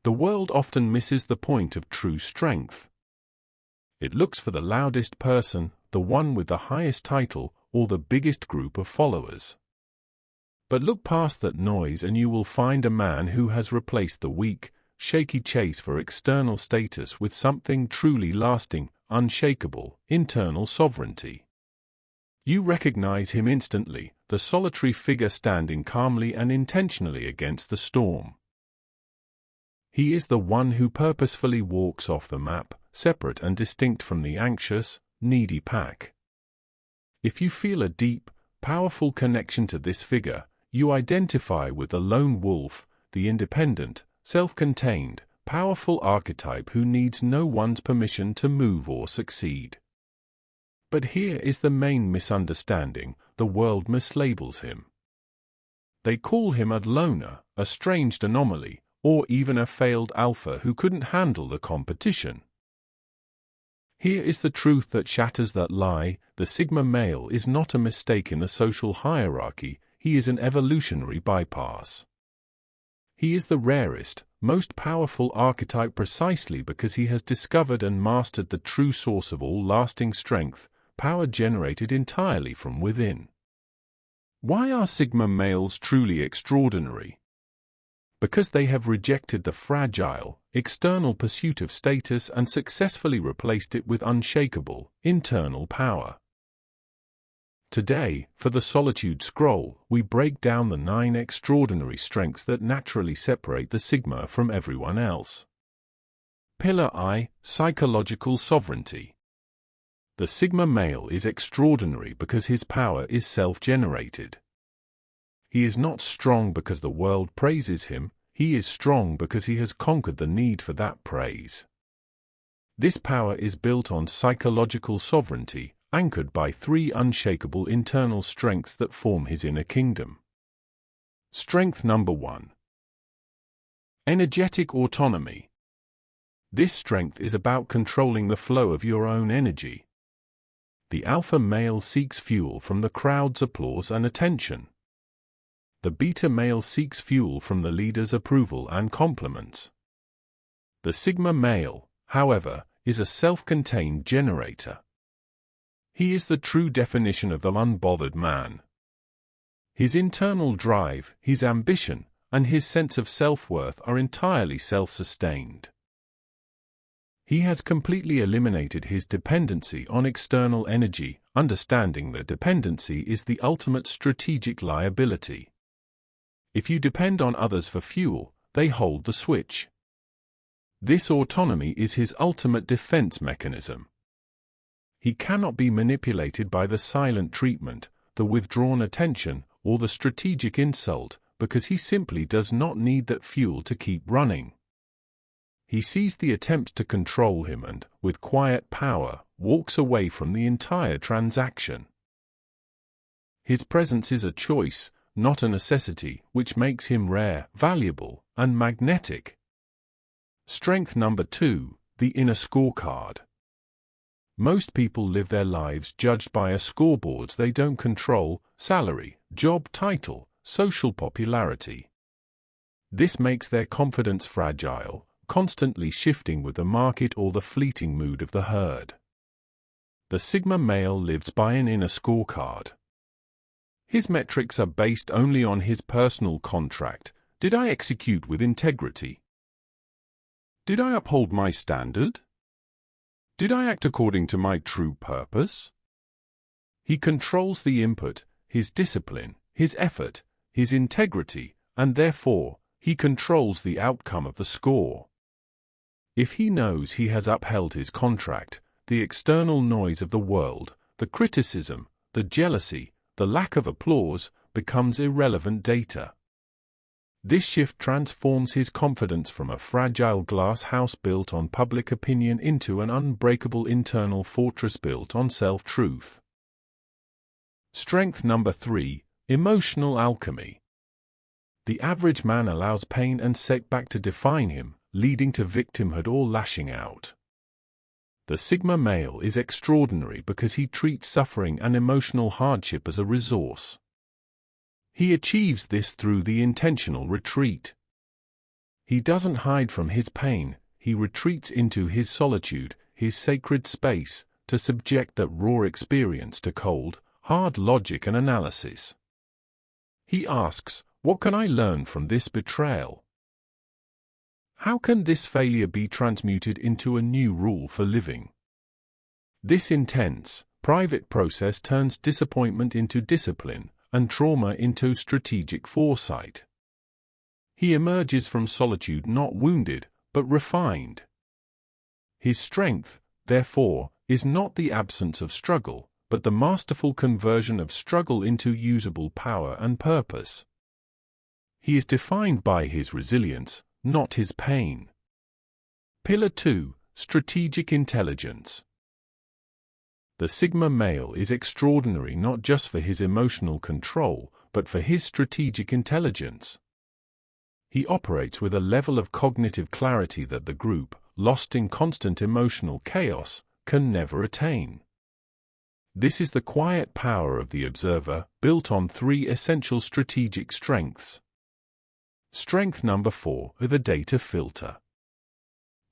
the world often misses the point of true strength. It looks for the loudest person, the one with the highest title, or the biggest group of followers. But look past that noise and you will find a man who has replaced the weak, shaky chase for external status with something truly lasting, unshakable, internal sovereignty. You recognize him instantly, the solitary figure standing calmly and intentionally against the storm. He is the one who purposefully walks off the map, separate and distinct from the anxious, needy pack. If you feel a deep, powerful connection to this figure, you identify with the lone wolf, the independent, self-contained, powerful archetype who needs no one's permission to move or succeed. But here is the main misunderstanding: the world mislabels him. They call him a loner, a strange anomaly, or even a failed alpha who couldn't handle the competition. Here is the truth that shatters that lie: the Sigma male is not a mistake in the social hierarchy, he is an evolutionary bypass. He is the rarest, most powerful archetype precisely because he has discovered and mastered the true source of all lasting strength, power generated entirely from within. Why are Sigma males truly extraordinary? Because they have rejected the fragile, external pursuit of status and successfully replaced it with unshakable, internal power. Today, for the Solitude Scroll, we break down the 9 extraordinary strengths that naturally separate the Sigma from everyone else. Pillar I: Psychological Sovereignty. The Sigma male is extraordinary because his power is self-generated. He is not strong because the world praises him, he is strong because he has conquered the need for that praise. This power is built on psychological sovereignty, anchored by 3 unshakable internal strengths that form his inner kingdom. Strength number 1. Energetic autonomy. This strength is about controlling the flow of your own energy. The alpha male seeks fuel from the crowd's applause and attention. The beta male seeks fuel from the leader's approval and compliments. The Sigma male, however, is a self-contained generator. He is the true definition of the unbothered man. His internal drive, his ambition, and his sense of self-worth are entirely self-sustained. He has completely eliminated his dependency on external energy, understanding that dependency is the ultimate strategic liability. If you depend on others for fuel, they hold the switch. This autonomy is his ultimate defense mechanism. He cannot be manipulated by the silent treatment, the withdrawn attention, or the strategic insult, because he simply does not need that fuel to keep running. He sees the attempt to control him and, with quiet power, walks away from the entire transaction. His presence is a choice, not a necessity, which makes him rare, valuable, and magnetic. Strength number 2, the Inner Scorecard. Most people live their lives judged by a scoreboard they don't control: salary, job title, social popularity. This makes their confidence fragile, constantly shifting with the market or the fleeting mood of the herd. The Sigma male lives by an inner scorecard. His metrics are based only on his personal contract. Did I execute with integrity? Did I uphold my standard? Did I act according to my true purpose? He controls the input, his discipline, his effort, his integrity, and therefore, he controls the outcome of the score. If he knows he has upheld his contract, the external noise of the world, the criticism, the jealousy, the lack of applause, becomes irrelevant data. This shift transforms his confidence from a fragile glass house built on public opinion into an unbreakable internal fortress built on self-truth. Strength number 3, emotional alchemy. The average man allows pain and setback to define him, leading to victimhood or lashing out. The Sigma male is extraordinary because he treats suffering and emotional hardship as a resource. He achieves this through the intentional retreat. He doesn't hide from his pain, he retreats into his solitude, his sacred space, to subject that raw experience to cold, hard logic and analysis. He asks, what can I learn from this betrayal? How can this failure be transmuted into a new rule for living? This intense, private process turns disappointment into discipline, and trauma into strategic foresight. He emerges from solitude not wounded, but refined. His strength, therefore, is not the absence of struggle, but the masterful conversion of struggle into usable power and purpose. He is defined by his resilience, not his pain. Pillar 2. Strategic Intelligence. The Sigma male is extraordinary not just for his emotional control, but for his strategic intelligence. He operates with a level of cognitive clarity that the group, lost in constant emotional chaos, can never attain. This is the quiet power of the observer, built on 3 essential strategic strengths. Strength number 4, the data filter.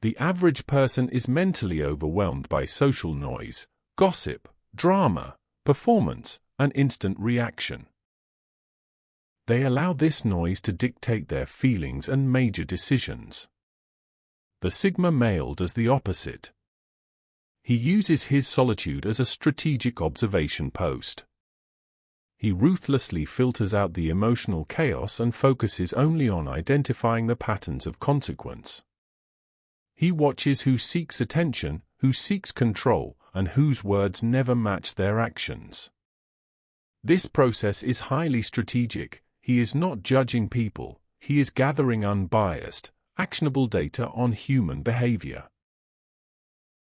The average person is mentally overwhelmed by social noise, gossip, drama, performance, and instant reaction. They allow this noise to dictate their feelings and major decisions. The Sigma male does the opposite. He uses his solitude as a strategic observation post. He ruthlessly filters out the emotional chaos and focuses only on identifying the patterns of consequence. He watches who seeks attention, who seeks control, and whose words never match their actions. This process is highly strategic. He is not judging people, he is gathering unbiased, actionable data on human behavior.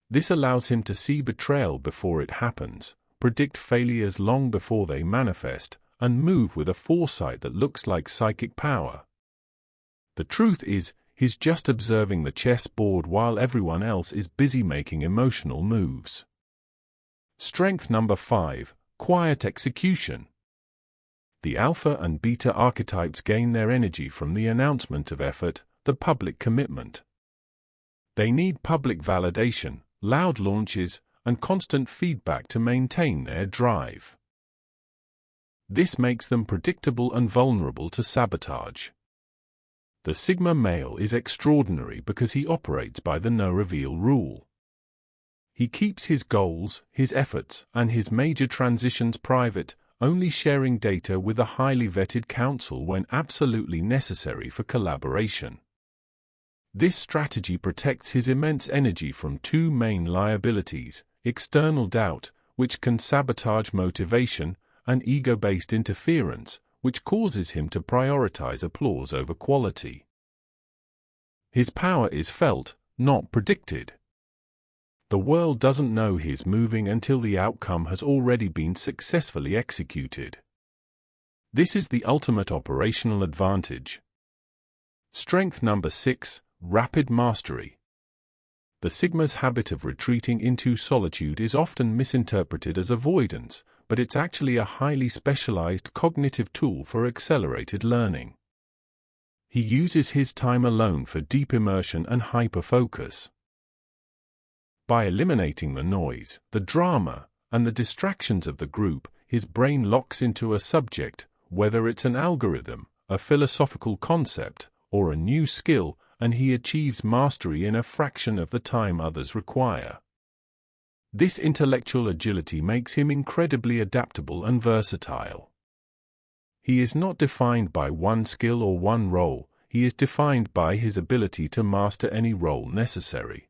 This allows him to see betrayal before it happens, predict failures long before they manifest, and move with a foresight that looks like psychic power. The truth is, he's just observing the chessboard while everyone else is busy making emotional moves. Strength number 5, quiet execution. The alpha and beta archetypes gain their energy from the announcement of effort, the public commitment. They need public validation, loud launches, and constant feedback to maintain their drive. This makes them predictable and vulnerable to sabotage. The Sigma male is extraordinary because he operates by the no-reveal rule. He keeps his goals, his efforts, and his major transitions private, only sharing data with a highly vetted counsel when absolutely necessary for collaboration. This strategy protects his immense energy from 2 main liabilities: external doubt, which can sabotage motivation, and ego-based interference, which causes him to prioritize applause over quality. His power is felt, not predicted. The world doesn't know he's moving until the outcome has already been successfully executed. This is the ultimate operational advantage. Strength number 6, rapid mastery. The Sigma's habit of retreating into solitude is often misinterpreted as avoidance, but it's actually a highly specialized cognitive tool for accelerated learning. He uses his time alone for deep immersion and hyper-focus. By eliminating the noise, the drama, and the distractions of the group, his brain locks into a subject, whether it's an algorithm, a philosophical concept, or a new skill, and he achieves mastery in a fraction of the time others require. This intellectual agility makes him incredibly adaptable and versatile. He is not defined by one skill or one role, he is defined by his ability to master any role necessary.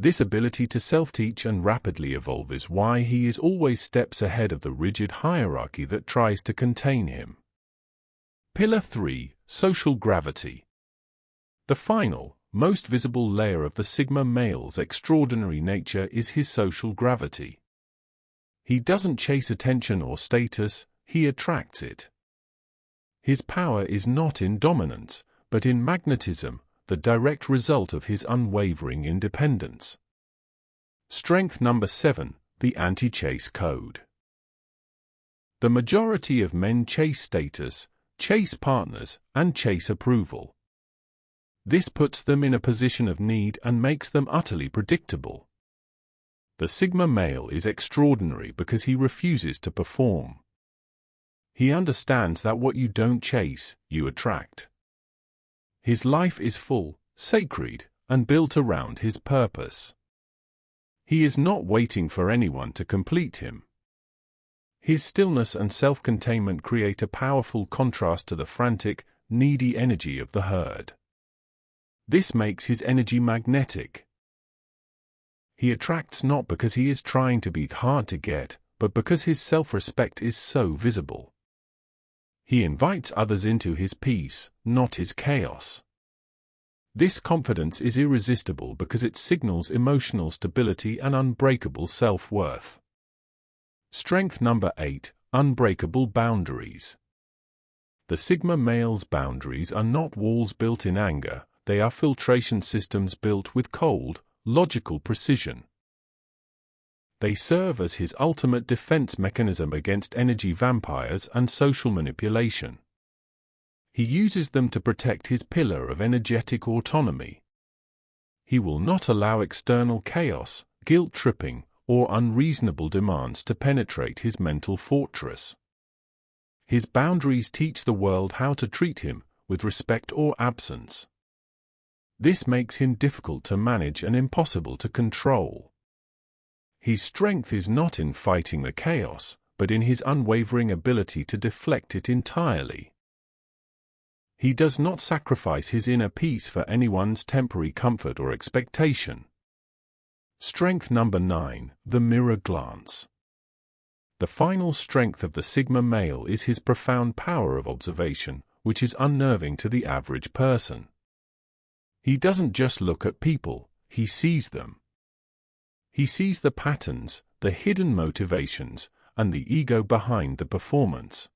This ability to self-teach and rapidly evolve is why he is always steps ahead of the rigid hierarchy that tries to contain him. Pillar 3, social gravity. The final, most visible layer of the Sigma male's extraordinary nature is his social gravity. He doesn't chase attention or status, he attracts it. His power is not in dominance, but in magnetism, the direct result of his unwavering independence. Strength number 7, the anti-chase code. The majority of men chase status, chase partners, and chase approval. This puts them in a position of need and makes them utterly predictable. The Sigma male is extraordinary because he refuses to perform. He understands that what you don't chase, you attract. His life is full, sacred, and built around his purpose. He is not waiting for anyone to complete him. His stillness and self-containment create a powerful contrast to the frantic, needy energy of the herd. This makes his energy magnetic. He attracts not because he is trying to be hard to get, but because his self-respect is so visible. He invites others into his peace, not his chaos. This confidence is irresistible because it signals emotional stability and unbreakable self-worth. Strength number 8, unbreakable boundaries. The Sigma male's boundaries are not walls built in anger, they are filtration systems built with cold, logical precision. They serve as his ultimate defense mechanism against energy vampires and social manipulation. He uses them to protect his pillar of energetic autonomy. He will not allow external chaos, guilt-tripping, or unreasonable demands to penetrate his mental fortress. His boundaries teach the world how to treat him, with respect or absence. This makes him difficult to manage and impossible to control. His strength is not in fighting the chaos, but in his unwavering ability to deflect it entirely. He does not sacrifice his inner peace for anyone's temporary comfort or expectation. Strength number 9, the mirror glance. The final strength of the Sigma male is his profound power of observation, which is unnerving to the average person. He doesn't just look at people, he sees them. He sees the patterns, the hidden motivations, and the ego behind the performance.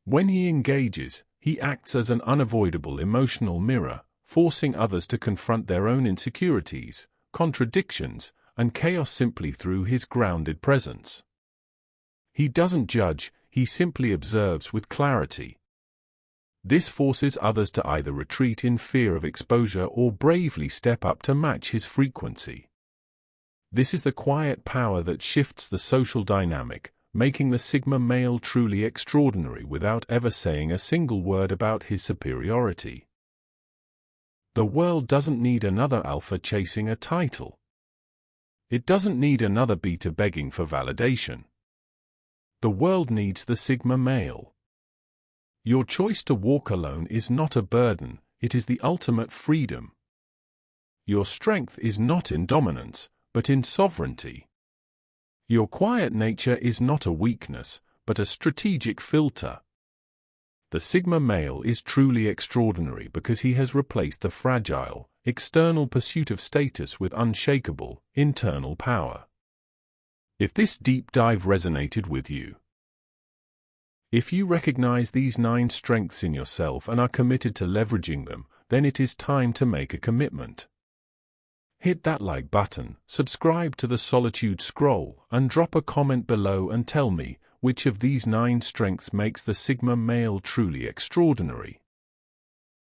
When he engages, he acts as an unavoidable emotional mirror, forcing others to confront their own insecurities, contradictions, and chaos simply through his grounded presence. He doesn't judge, he simply observes with clarity. This forces others to either retreat in fear of exposure or bravely step up to match his frequency. This is the quiet power that shifts the social dynamic, making the Sigma male truly extraordinary without ever saying a single word about his superiority. The world doesn't need another alpha chasing a title. It doesn't need another beta begging for validation. The world needs the Sigma male. Your choice to walk alone is not a burden, it is the ultimate freedom. Your strength is not in dominance, but in sovereignty. Your quiet nature is not a weakness, but a strategic filter. The Sigma male is truly extraordinary because he has replaced the fragile, external pursuit of status with unshakable, internal power. If this deep dive resonated with you, if you recognize these 9 strengths in yourself and are committed to leveraging them, then it is time to make a commitment. Hit that like button, subscribe to the Solitude Scroll, and drop a comment below and tell me which of these 9 strengths makes the Sigma male truly extraordinary.